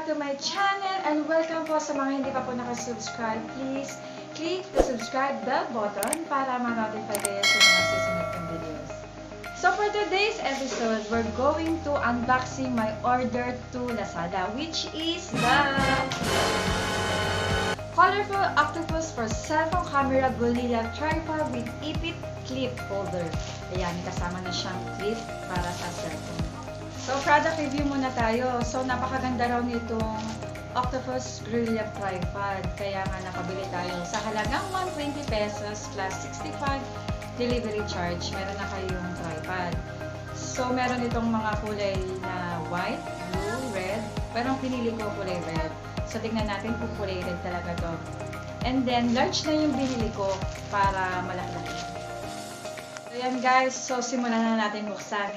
to my channel and welcome po sa mga hindi pa po nakasubscribe. Please click the subscribe bell button para ma-notify kayo sa mga susunod kong videos. So for today's episode, we're going to unboxing my order to Lazada, which is the colorful octopus for cellphone camera gorilla tripod with ipit clip holder. Ayan, kasama na siyang clip para sa cellphone. So, product review muna tayo. So, napakaganda raw nitong Octopus Gorilla Tripod. Kaya nga nakabili tayo sa halagang 120 pesos plus 65 delivery charge. Meron na kayong tripod. So, meron itong mga kulay na white, blue, red. Pero ang pinili ko kulay red. So, tingnan natin kung kulay red talaga to. And then, large na yung binili ko para malaki. So, yan guys. So, simulan na natin buksan.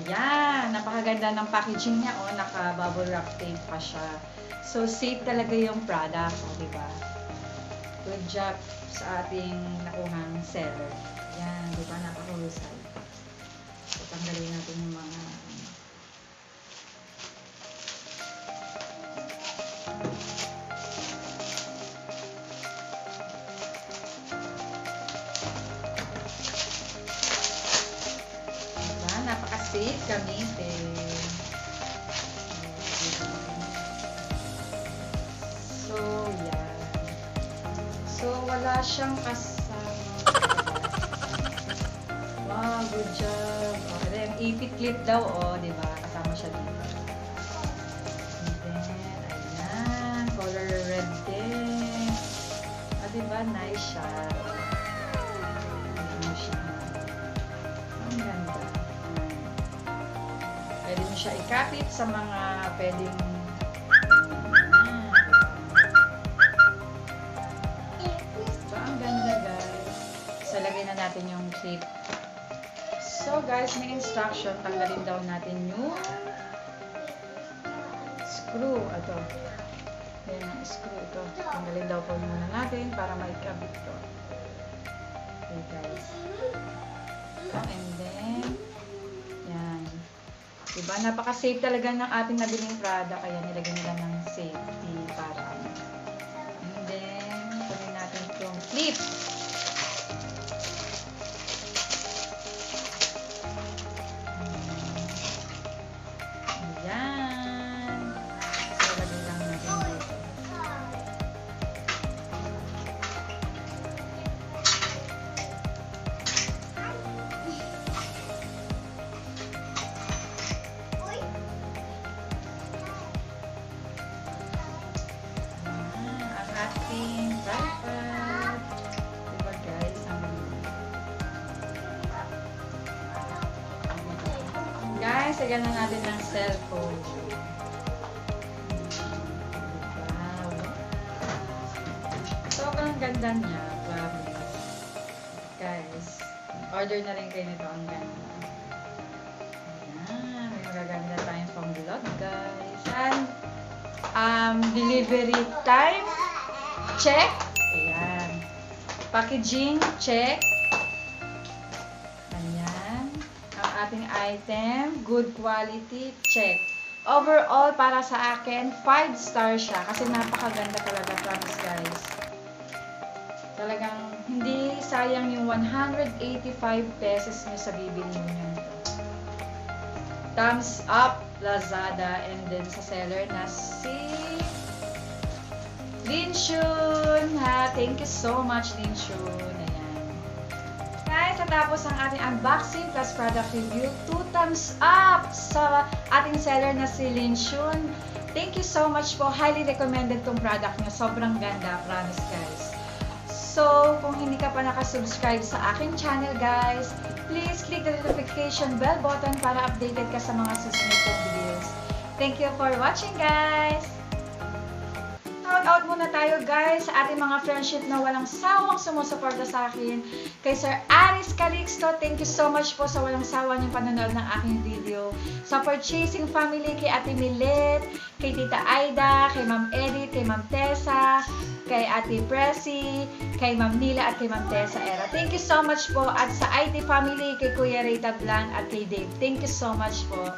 Ayan, napakaganda ng packaging niya. O, naka-bubble wrap tape pa siya. So, safe talaga yung product. O, diba? Good job sa ating nakuhang seller. Ayan, diba? Napakahusay. So, tanggalin natin yung mga... napaka-safe gamitin. So, yan. So, wala siyang kasama. Wow, good job. O, then, ipit clip daw, o, diba? Kasama siya dito. And then, ayan. Color red din. O, diba? Nice siya. Ayan siya. Ang ganda. Pwede mo siya ikapit sa mga pwedeng so, ang ganda guys. So, lagay na natin yung clip. So, guys, may instruction. Tanggalin daw natin yung screw. Ito. Ayan ang screw ito. Tanggalin daw po muna natin para maikabit ito. Okay, guys. And then, yan. Diba? Napaka-safe talaga ng ating nabiling product. Kaya nilagyan nila ng safety para ano. And then, kunin natin itong clip. Ayan. So, lagyan lang natin dito. Tripod. Diba guys? Guys, lagyan na natin ng cellphone. Wow. Sobrang ganda niya. Promise. Guys, order na rin kayo nito. Ang ganda. Ayan. May magaganda tayong pang vlog guys. And delivery time check. Ayan. Packaging, check. Ayan. Ang ating item, good quality, check. Overall, para sa akin, 5-star siya. Kasi napakaganda talaga, promise guys. Talagang hindi sayang yung 185 pesos nyo sa bibili nyo ito. Thumbs up, Lazada, and then sa seller na si... Linshun, ha? Thank you so much, Linshun. Ayan. Guys, natapos ang ating unboxing plus product review. 2 thumbs up sa ating seller na si Linshun. Thank you so much po. Highly recommended tong product niya. Sobrang ganda. Promise, guys. So, kung hindi ka pa nakasubscribe sa aking channel, guys, please click the notification bell button para updated ka sa mga susunod kong videos. Thank you for watching, guys! Shout out muna tayo guys sa ating mga friendship na walang sawang sumusuporta sa akin. Kay Sir Aris Calixto, thank you so much po sa walang sawa niyong panonood ng aking video. Sa purchasing family, kay Ate Milet, kay Tita Aida, kay Ma'am Edith, kay Ma'am Tessa, kay Ate Presi, kay Ma'am Nila at kay Ma'am Tessa Era. Thank you so much po. At sa IT family, kay Kuya Rita Blanc at kay Dave. Thank you so much po.